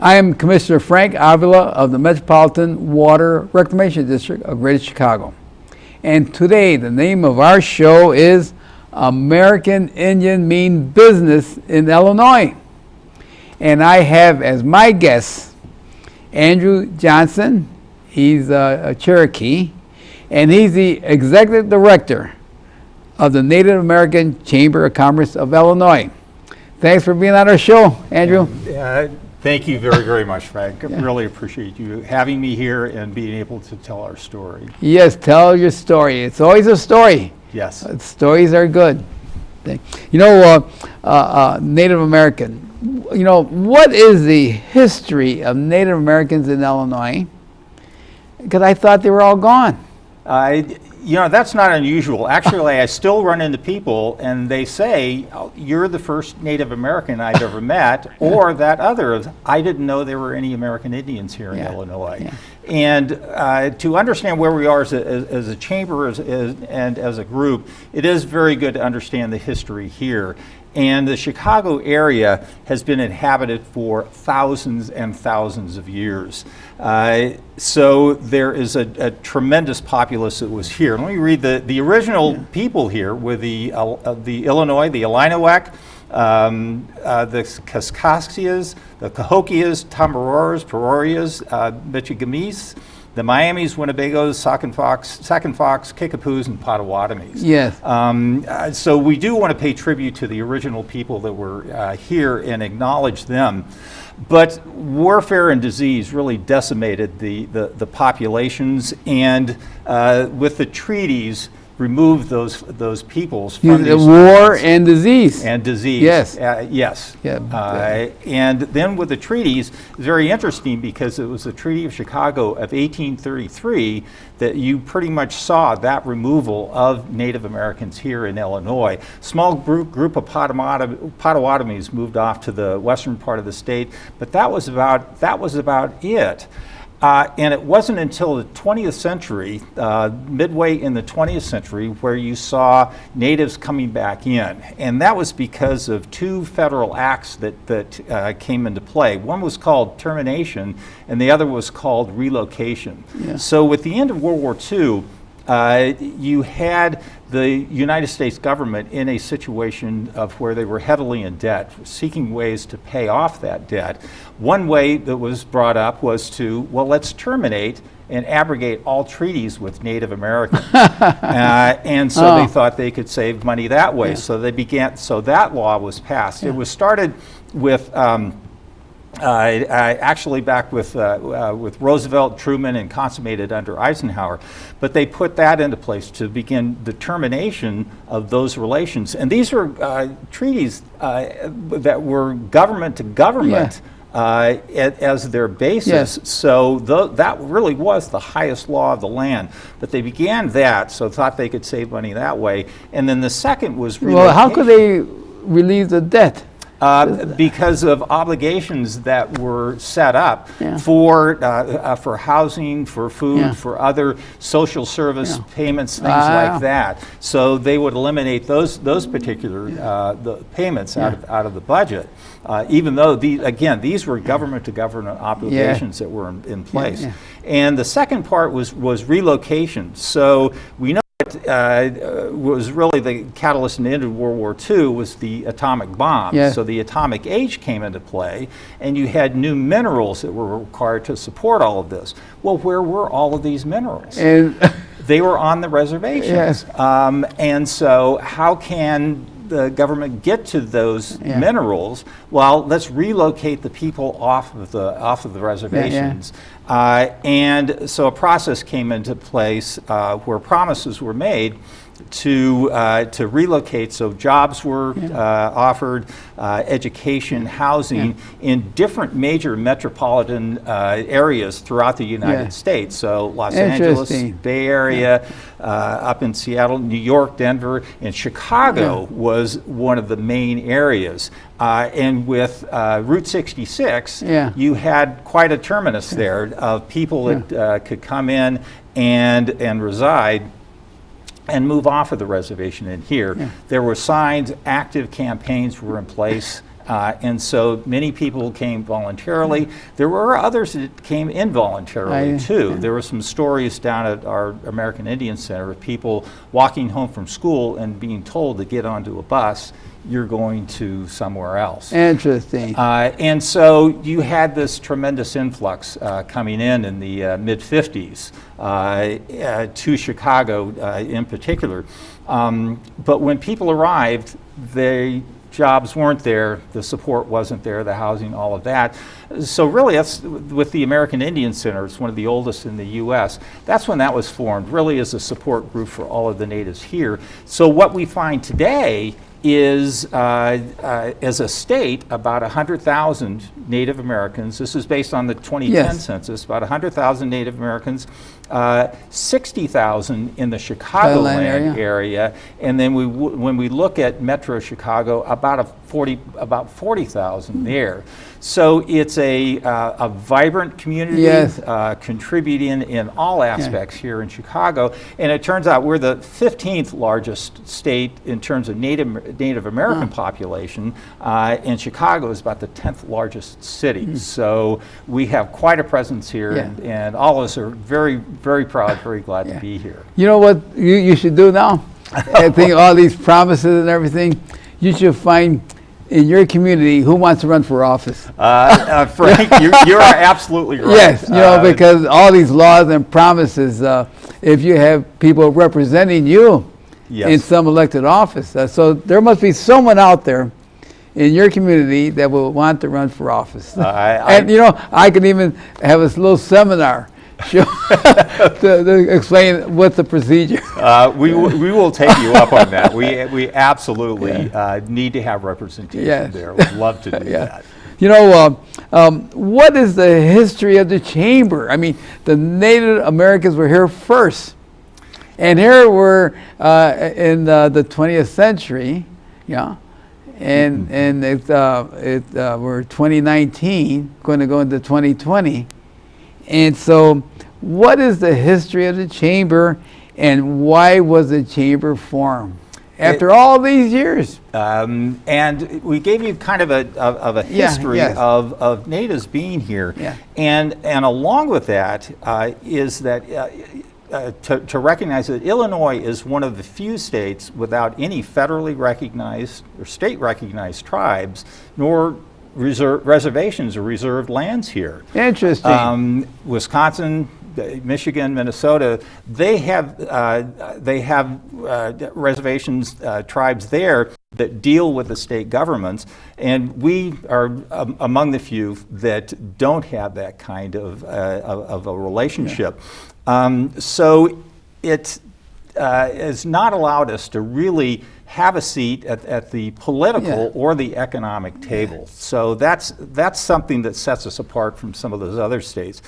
I am Commissioner Frank Avila of the Metropolitan Water Reclamation District of Greater Chicago. And today, the name of our show is American Indian Mean Business in Illinois. And I have as my guest Andrew Johnson. He's a Cherokee, and he's the Executive Director of the Native American Chamber of Commerce of Illinois. Thanks for being on our show, Andrew. Thank you very, very much, Frank. I really appreciate you having me here and being able to tell our story. Yes, tell your story. It's always a story. Yes. Stories are good. You know, Native American, you know, what is the history of Native Americans in Illinois? Because I thought they were all gone. You know, that's not unusual. Actually, I still run into people and they say, oh, you're the first Native American I've ever met, or that other, I didn't know there were any American Indians here in Illinois. Yeah. And to understand where we are as a chamber and as a group, it is very good to understand the history here. And the Chicago area has been inhabited for thousands and thousands of years. So there is a tremendous populace that was here. Let me read the original people here with the Illinois, the Illinois, the Kaskaskias, the Cahokias, Tamaroras, Perorias, Michigamis, the Miamis, Winnebagos, Sac-and-Fox, Kickapoos, and Potawatomis. Yes. So we do want to pay tribute to the original people that were here and acknowledge them. But warfare and disease really decimated the populations, and with the treaties, removed those peoples from the war and disease. And disease. Yes. Yes. Yeah. And then with the treaties, it's very interesting because it was the Treaty of Chicago of 1833 that you pretty much saw that removal of Native Americans here in Illinois. Small group of Potawatomis moved off to the western part of the state, but that was about it. And it wasn't until the 20th century, midway in the 20th century, where you saw natives coming back in. And that was because of two federal acts that came into play. One was called termination, and the other was called relocation. Yeah. So with the end of World War II, you had the United States government in a situation of where they were heavily in debt, seeking ways to pay off that debt. One way that was brought up was to, well, let's terminate and abrogate all treaties with Native Americans. And so they thought they could save money that way. Yeah. So that law was passed. Yeah. It was started with actually back with Roosevelt, Truman, and consummated under Eisenhower. But they put that into place to begin the termination of those relations. And these were treaties that were government to government. Yeah. As their basis. Yes. So that really was the highest law of the land. But they began that, so thought they could save money that way. And then the second was relocation. Well, how could they relieve the debt? Because of obligations that were set up for housing, for food, for other social service payments, things like that. So they would eliminate those particular the payments out of the budget, even though these were government to government obligations that were in place. And the second part was relocation. So we know was really the catalyst in the end of World War II was the atomic bomb. Yeah. So the atomic age came into play, and you had new minerals that were required to support all of this. Well, where were all of these minerals? And they were on the reservations. Yes. And so how can the government get to those minerals? Well, let's relocate the people off of the reservations. And so a process came into place where promises were made to relocate. So jobs were offered, education, housing in different major metropolitan areas throughout the United States. So Los Angeles, Bay Area, up in Seattle, New York, Denver, and Chicago was one of the main areas. And with Route 66, you had quite a terminus there of people that could come in and reside and move off of the reservation in here. There were signs, active campaigns were in place And so many people came voluntarily. There were others that came involuntarily too. There were some stories down at our American Indian Center of people walking home from school and being told to get onto a bus, you're going to somewhere else. Interesting. And so you had this tremendous influx coming in the mid-50s to Chicago in particular. But when people arrived, jobs weren't there, the support wasn't there, the housing, all of that. So really, that's with the American Indian Center, it's one of the oldest in the U.S. That's when that was formed, really as a support group for all of the natives here. So what we find today is, as a state, about 100,000 Native Americans. This is based on the 2010 census, about 100,000 Native Americans, 60,000 in the Chicagoland area, and then when we look at Metro Chicago, about 40,000 there. So it's a vibrant community, contributing in all aspects here in Chicago. And it turns out we're the 15th largest state in terms of Native American population, and Chicago is about the 10th largest city. So we have quite a presence here, and all of us are very, very proud, very glad to be here. You know what you should do now? I think all these promises and everything, you should find in your community who wants to run for office. Frank, you are absolutely right. Yes, you know, because all these laws and promises, if you have people representing you in some elected office, so there must be someone out there in your community that will want to run for office. And you know, I could even have a little seminar to explain what's the procedure. We will take you up on that. We absolutely need to have representation there. We'd love to do that. You know, what is the history of the chamber? I mean, the Native Americans were here first, and here we're in the 20th century, and we're 2019, going to go into 2020, and so what is the history of the chamber, and why was the chamber formed after all these years? And we gave you kind of a history of natives being here, and along with that is that to recognize that Illinois is one of the few states without any federally recognized or state recognized tribes, nor reservations or reserved lands here. Interesting. Wisconsin, Michigan, Minnesota, they have reservations, tribes there that deal with the state governments, and we are among the few that don't have that kind of a relationship. So it has not allowed us to really have a seat at the political or the economic table. So that's something that sets us apart from some of those other states.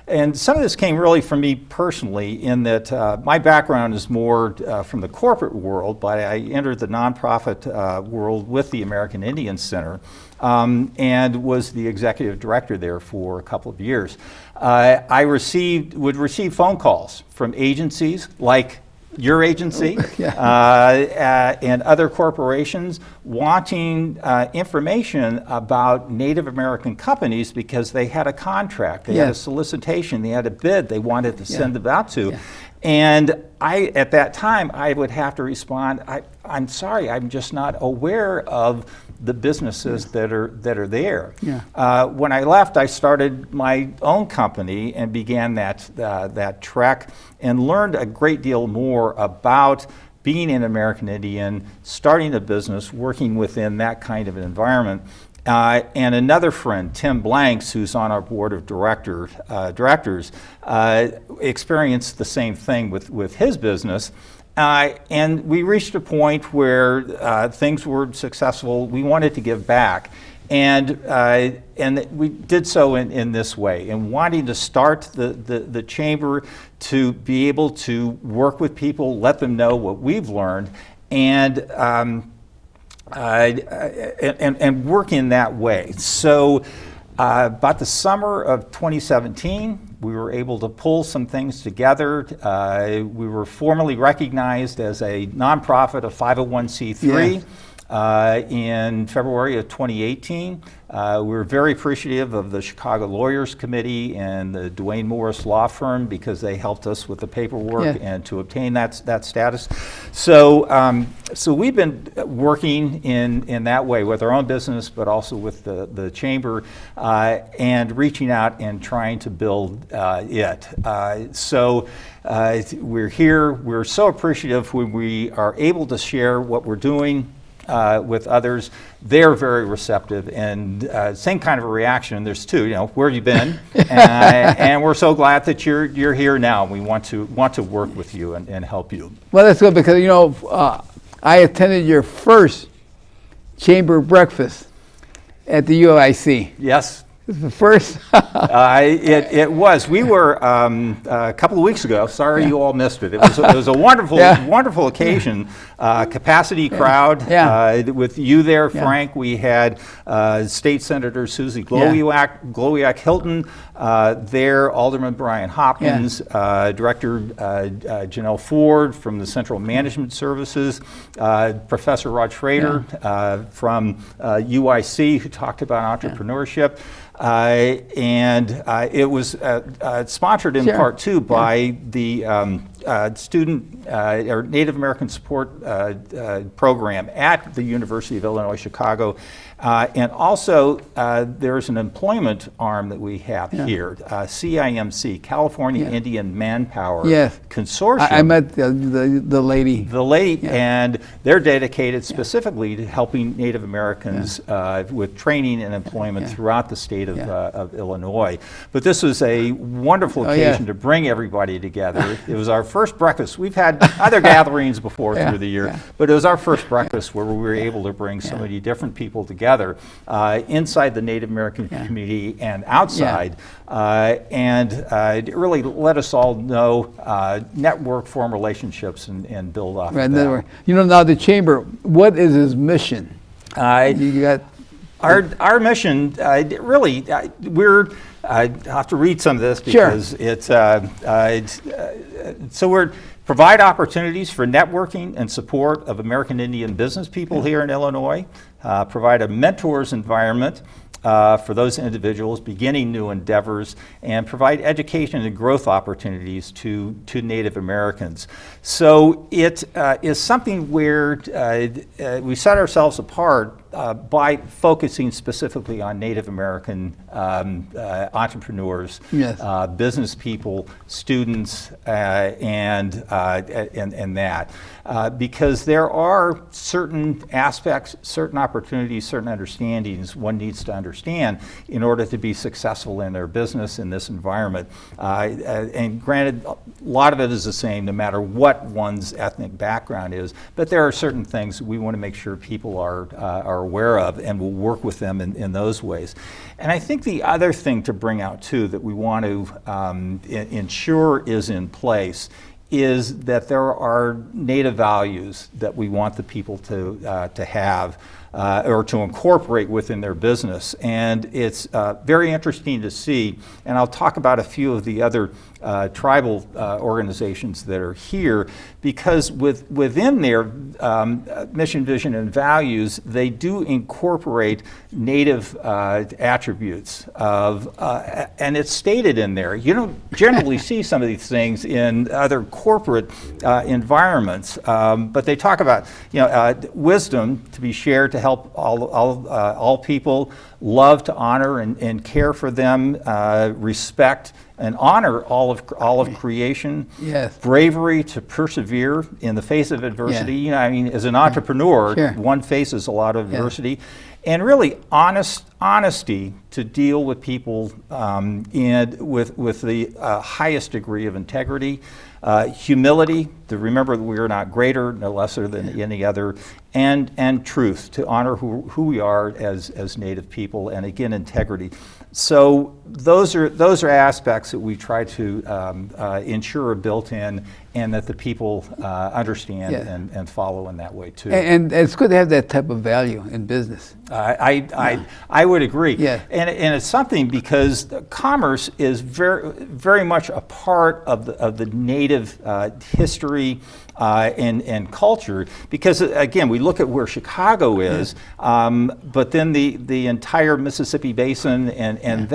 And some of this came really from me personally, in that my background is more from the corporate world, but I entered the nonprofit world with the American Indian Center, and was the executive director there for a couple of years. I would receive phone calls from agencies like your agency and other corporations wanting information about Native American companies because they had a contract, they had a solicitation, they had a bid they wanted to send them out to. And at that time, I would have to respond, I'm sorry, I'm just not aware of the businesses that are there. When I left, I started my own company and began that trek and learned a great deal more about being an American Indian, starting a business, working within that kind of an environment. And another friend, Tim Blanks, who's on our board of directors, experienced the same thing with his business. And we reached a point where things were successful. We wanted to give back. And we did so in this way, and wanting to start the chamber to be able to work with people, let them know what we've learned, and work in that way. So about the summer of 2017, we were able to pull some things together. We were formally recognized as a nonprofit, a 501c3. in February of 2018. We're very appreciative of the Chicago Lawyers Committee and the Duane Morris Law Firm because they helped us with the paperwork and to obtain that status. So, so we've been working in that way with our own business, but also with the chamber, and reaching out and trying to build it. So we're here. We're so appreciative when we are able to share what we're doing with others. They're very receptive, and same kind of a reaction. There's two, you know, where have you been? And we're so glad that you're here now. We want to work with you and help you. Well, that's good because, you know, I attended your first chamber breakfast at the UIC. Yes. The first? It was. We were a couple of weeks ago. Sorry you all missed it. It was a wonderful wonderful occasion. Capacity crowd with you there, Frank. We had State Senator Susie Glowiak Hilton there, Alderman Brian Hopkins, Director Janelle Ford from the Central Management Services, Professor Rod Schrader from UIC, who talked about entrepreneurship. And it was sponsored in part too by the student or Native American support program at the University of Illinois Chicago. And also there's an employment arm that we have here, CIMC, California Indian Manpower Consortium. I met the lady. The lady, and they're dedicated specifically to helping Native Americans with training and employment throughout the state of Illinois. But this was a wonderful occasion to bring everybody together. It was our first breakfast. We've had other gatherings before through the year, but it was our first breakfast where we were able to bring so many different people together inside the Native American community and outside, and it really let us all know, network, form relationships, and build off of that. You know, now the chamber, what is its mission? You got our mission, really, I have to read some of this because it's, so we're provide opportunities for networking and support of American Indian business people here in Illinois, provide a mentor's environment for those individuals beginning new endeavors, and provide education and growth opportunities to Native Americans. So it is something where we set ourselves apart by focusing specifically on Native American entrepreneurs, business people, students, and that. Because there are certain aspects, certain opportunities, certain understandings one needs to understand in order to be successful in their business in this environment. And granted, a lot of it is the same no matter what one's ethnic background is, but there are certain things we want to make sure people are aware of, and we'll work with them in those ways. And I think the other thing to bring out too that we want to ensure is in place is that there are Native values that we want the people to have or to incorporate within their business. And it's very interesting to see, and I'll talk about a few of the other tribal organizations that are here, because within their mission, vision, and values, they do incorporate Native attributes of, and it's stated in there. You don't generally see some of these things in other corporate environments, but they talk about, you know, wisdom to be shared to help all people, love to honor and care for them, respect and honor all of creation, bravery to persevere in the face of adversity. You know, I mean, as an entrepreneur, one faces a lot of adversity, and really honesty to deal with people and with the highest degree of integrity, humility to remember that we are not greater nor lesser than any other, and truth to honor who we are as Native people, and again integrity. So those are aspects that we try to ensure are built in, and that the people understand and follow in that way too. And it's good to have that type of value in business. I would agree. Yeah. And it's something because commerce is very much a part of the native history and culture, because again, we look at where Chicago is, but then the entire Mississippi Basin and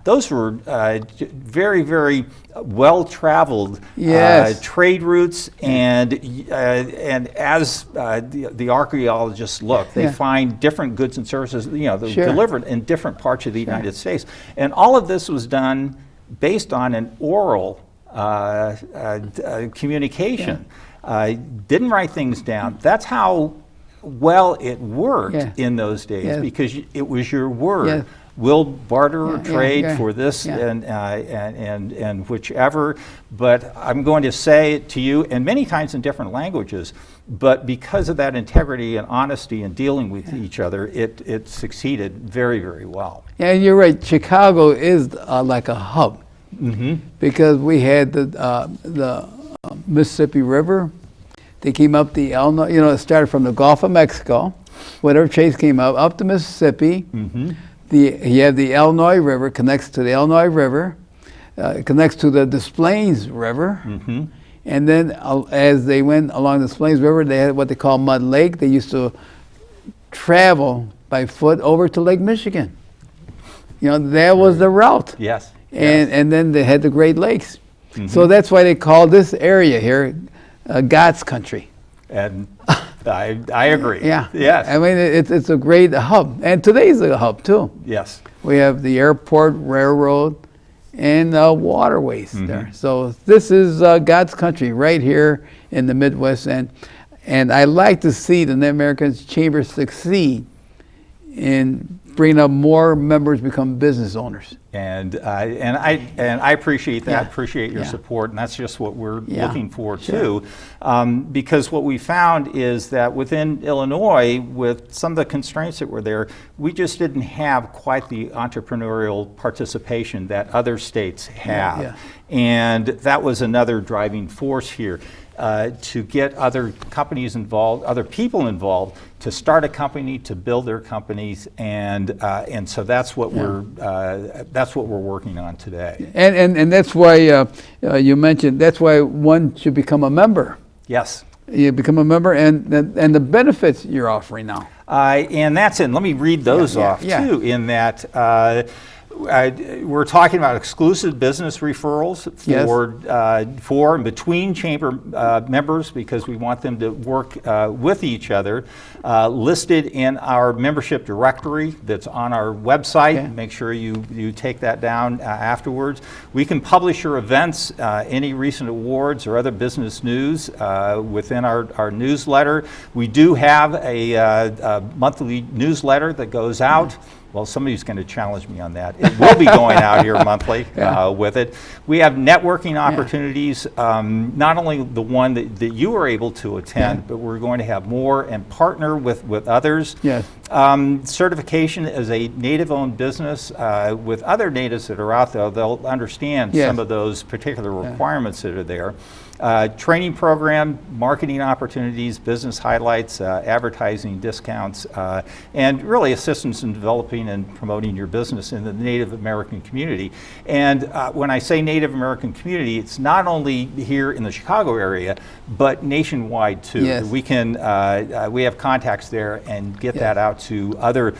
those were very, very well-traveled trade routes, and as the archaeologists look, they find different goods and services, delivered in different parts of the United States, and all of this was done based on an oral communication. Didn't write things down. That's how well it worked in those days, because it was your word. We'll barter or trade for this and whichever, but I'm going to say it to you, and many times in different languages, but because of that integrity and honesty in dealing with each other, it succeeded very, very well. And you're right, Chicago is like a hub, because we had the Mississippi River. They came up the Illinois, it started from the Gulf of Mexico, whatever trades came up the Mississippi. You have the Illinois River, connects to the Illinois River, connects to the Des Plaines River, and then as they went along the Des Plaines River, they had what they call Mud Lake. They used to travel by foot over to Lake Michigan. That was the route. Yes. And then they had the Great Lakes. So that's why they call this area here God's country. And I agree. Yeah. Yes. I mean, it's a great hub. And today's a hub, too. Yes. We have the airport, railroad, and waterways there. So this is God's country right here in the Midwest. And I like to see the Native Americans Chamber succeed in bringing up more members become business owners. And I appreciate that. Appreciate your support, and that's just what we're looking for too. Because what we found is that within Illinois, with some of the constraints that were there, we just didn't have quite the entrepreneurial participation that other states have, and that was another driving force here. To get other companies involved, other people involved, to start a company, to build their companies, and so that's what we're working on today. And that's why you mentioned that's why one should become a member. Yes. You become a member, and the benefits you're offering now. And that's it. Let me read those off too. In that. We're talking about exclusive business referrals for and between chamber members, because we want them to work with each other. Listed in our membership directory that's on our website. Make sure you take that down afterwards. We can publish your events, any recent awards or other business news within our newsletter. We do have a monthly newsletter that goes out. Well, somebody's going to challenge me on that. It will be going out here monthly with it. We have networking opportunities, not only the one that you were able to attend, but we're going to have more and partner with others. Yes. Certification as a Native-owned business with other natives that are out there, they'll understand some of those particular requirements that are there. Training program, marketing opportunities, business highlights, advertising discounts, and really assistance in developing and promoting your business in the Native American community. And when I say Native American community, it's not only here in the Chicago area, but nationwide too. Yes. We can we have contacts there and get that out to other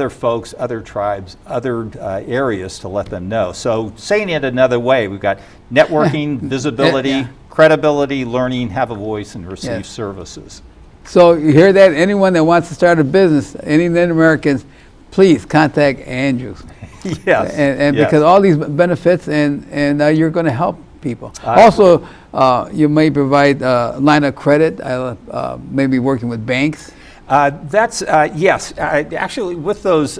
folks, other tribes, other areas to let them know. So saying it another way, we've got networking, visibility, credibility, learning, have a voice, and receive services. So you hear that? Anyone that wants to start a business, any Native Americans, please contact Andrew. Yes. And because all these benefits, and you're going to help people. Also, you may provide a line of credit, maybe working with banks. That's yes. Actually, with those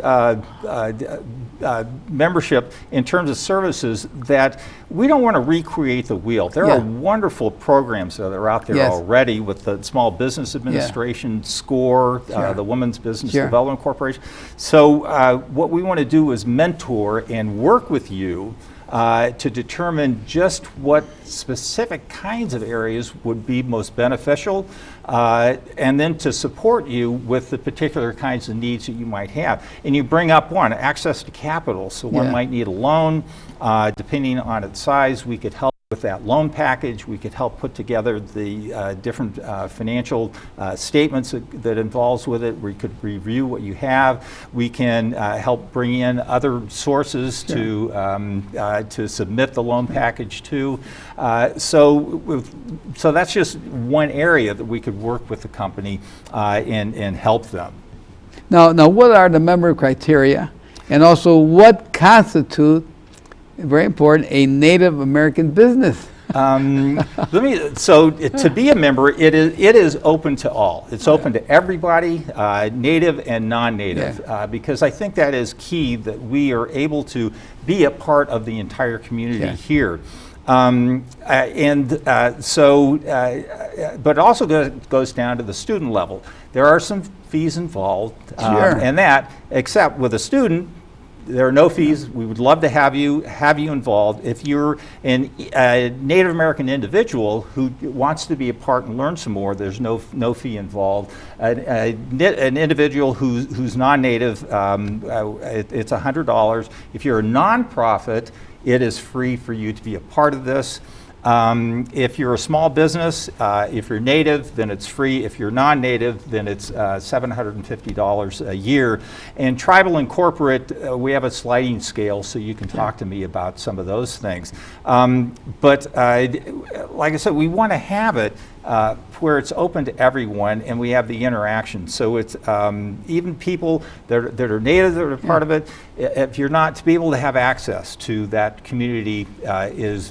membership in terms of services, that we don't want to recreate the wheel. There are wonderful programs that are out there already with the Small Business Administration, SCORE, the Women's Business Development Corporation. So what we want to do is mentor and work with you to determine just what specific kinds of areas would be most beneficial. and then to support you with the particular kinds of needs that you might have. And you bring up one, access to capital. So one might need a loan. Depending on its size, we could help with that loan package. We could help put together the different financial statements that involves with it. We could review what you have. We can help bring in other sources to submit the loan package to. So that's just one area that we could work with the company and help them. Now, what are the member criteria, and also what constitutes, very important, a Native American business? To be a member, it is open to all. It's open to everybody, native and non-native, because I think that is key, that we are able to be a part of the entire community here. But it also goes down to the student level. There are some fees involved, and that, except with a student, there are no fees. We would love to have you involved. If you're a Native American individual who wants to be a part and learn some more, there's no fee involved. An individual who's non-native, it's $100. If you're a nonprofit, it is free for you to be a part of this. If you're a small business, if you're native, then it's free. If you're non-native, then it's $750 a year. And tribal and corporate, we have a sliding scale, so you can talk to me about some of those things. But like I said, we want to have it where it's open to everyone, and we have the interaction. So it's even people that are native that are part of it. If you're not, to be able to have access to that community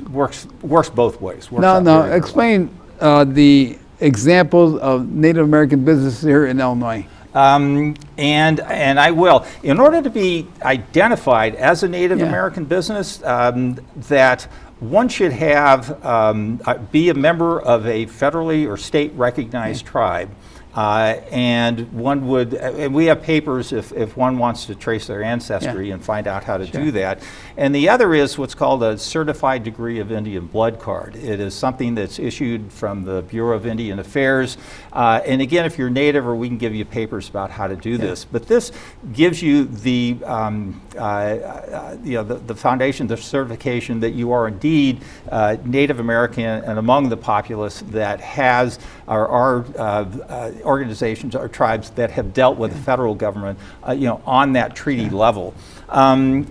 works both ways. Now explain the examples of Native American businesses here in Illinois. And I will. In order to be identified as a Native American business, that one should have be a member of a federally or state recognized tribe. And one would, and we have papers if one wants to trace their ancestry and find out how to do that. And the other is what's called a Certified Degree of Indian Blood Card. It is something that's issued from the Bureau of Indian Affairs. And again, if you're native, or we can give you papers about how to do this. But this gives you the the foundation, the certification that you are indeed Native American and among the populace that has our organizations or tribes that have dealt with the federal government, on that treaty level.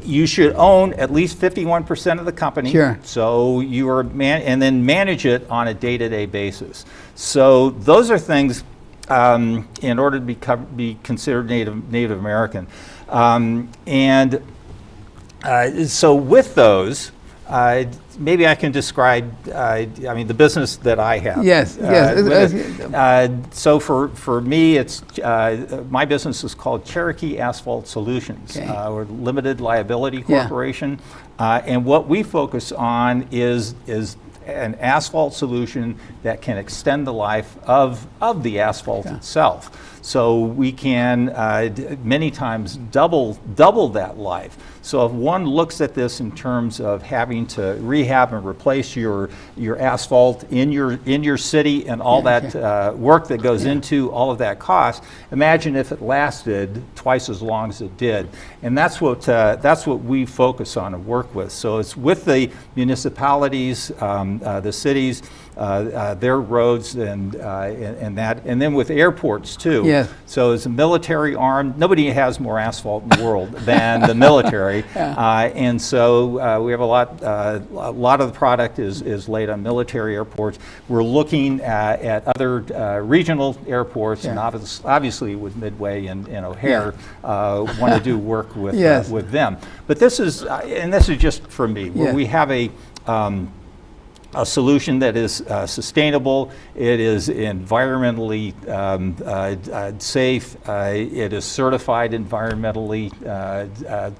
You should own at least 51% of the company. So you are and then manage it on a day-to-day basis. So those are things in order to be considered Native American. So with those, maybe I can describe, the business that I have. So for me, it's my business is called Cherokee Asphalt Solutions. We're a limited liability corporation, and what we focus on is an asphalt solution that can extend the life of the asphalt itself. So we can many times double that life. So if one looks at this in terms of having to rehab and replace your asphalt in your city and all that work that goes into all of that cost, imagine if it lasted twice as long as it did. And that's what we focus on and work with. So it's with the municipalities, the cities, their roads and that, and then with airports too. So as a military arm, nobody has more asphalt in the world than the military, and so we have a lot of the product is laid on military airports. We're looking at other regional airports, and obviously with Midway and O'Hare, want to do work with them. But this is just for me, where we have a solution that is sustainable, it is environmentally safe, it is certified environmentally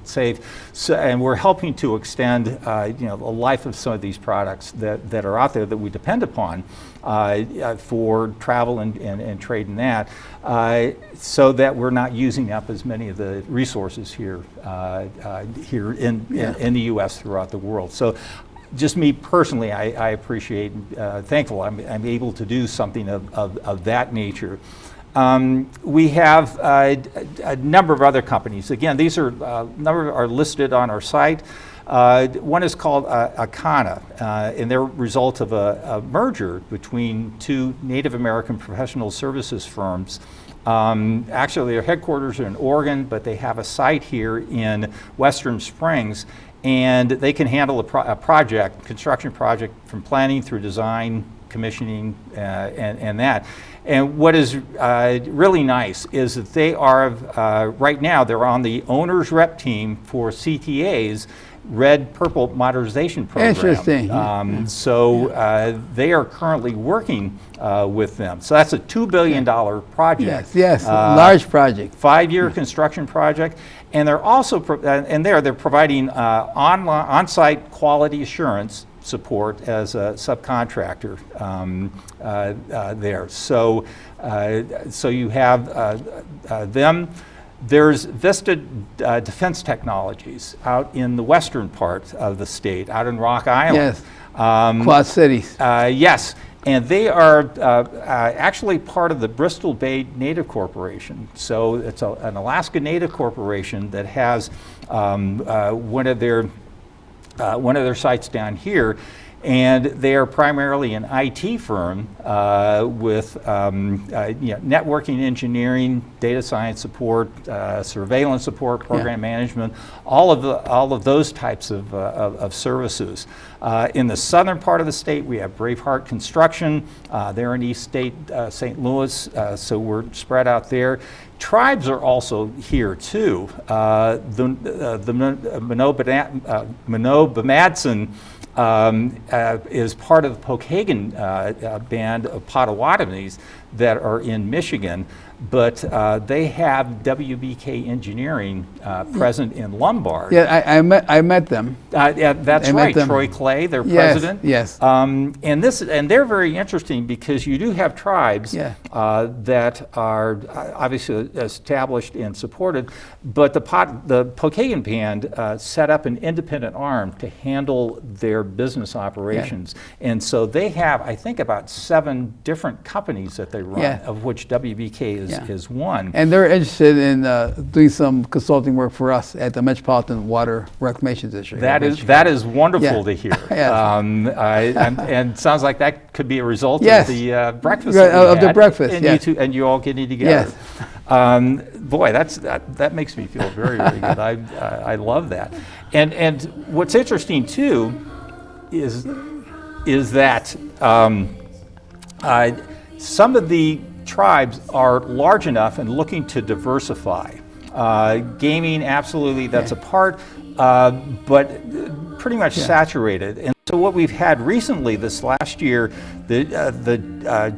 safe, and we're helping to extend the life of some of these products that are out there that we depend upon for travel and trade and that, so that we're not using up as many of the resources here in the U.S. throughout the world. So just me personally, I appreciate, thankful I'm able to do something of that nature. We have a number of other companies. Again, these are number are listed on our site. One is called Akana, and they're a result of a merger between two Native American professional services firms. Actually, their headquarters are in Oregon, but they have a site here in Western Springs, and they can handle a construction project from planning through design, commissioning, and that. And what is really nice is that they are, right now, they're on the owner's rep team for CTA's Red Purple Modernization Program. Interesting. So they are currently working with them. So that's a $2 billion project. Yes, large project. 5-year construction project. And they're also, they're providing on-site quality assurance support as a subcontractor there. So you have them. There's Vista Defense Technologies out in the western part of the state, out in Rock Island. Yes, Quad Cities. Yes, and they are actually part of the Bristol Bay Native Corporation. So it's an Alaska Native Corporation that has one of their sites down here. And they are primarily an IT firm with networking engineering, data science support, surveillance support, program management, all of those types of services. In the southern part of the state, we have Braveheart Construction. They're in East State, St. Louis, so we're spread out there. Tribes are also here too. The Minobamadson is part of the Pokagon band of Potawatomis that are in Michigan, but they have WBK Engineering present in Lombard. Yeah, I met them. Yeah, that's right. Troy Clay, their president. Yes. And they're very interesting because you do have tribes that are obviously established and supported, but the Pokagon band set up an independent arm to handle their business operations, and so they have, I think, about 7 different companies that they run, of which WBK is one. And they're interested in doing some consulting work for us at the Metropolitan Water Reclamation District. That is wonderful to hear. And sounds like that could be a result of the breakfast of the breakfast. And you all getting together. Boy, that makes me feel very, very good. I love that. And what's interesting too is that some of the tribes are large enough and looking to diversify. Gaming, absolutely, that's a part, but pretty much saturated. And so what we've had recently, this last year, the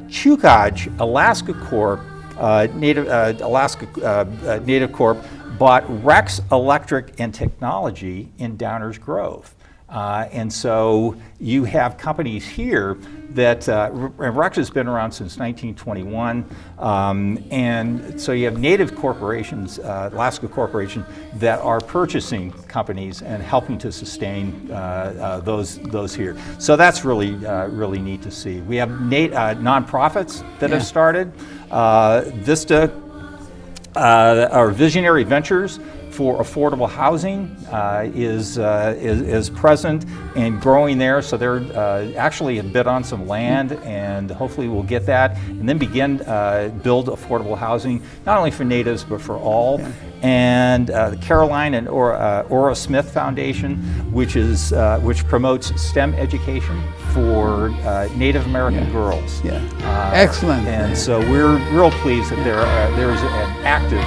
Chukaj Alaska Corp, Native Corp, bought Rex Electric and Technology in Downers Grove. And so you have companies here that, Rex has been around since 1921, and so you have native corporations, Alaska Corporation, that are purchasing companies and helping to sustain those here. So that's really, really neat to see. We have nonprofits that have started. Vista, our Visionary Ventures for affordable housing is present and growing there. So they're actually have bid on some land, and hopefully we'll get that and then begin build affordable housing, not only for natives but for all. And the Caroline and Ora Smith Foundation, which promotes STEM education for Native American girls. Excellent. And so we're real pleased that there is an active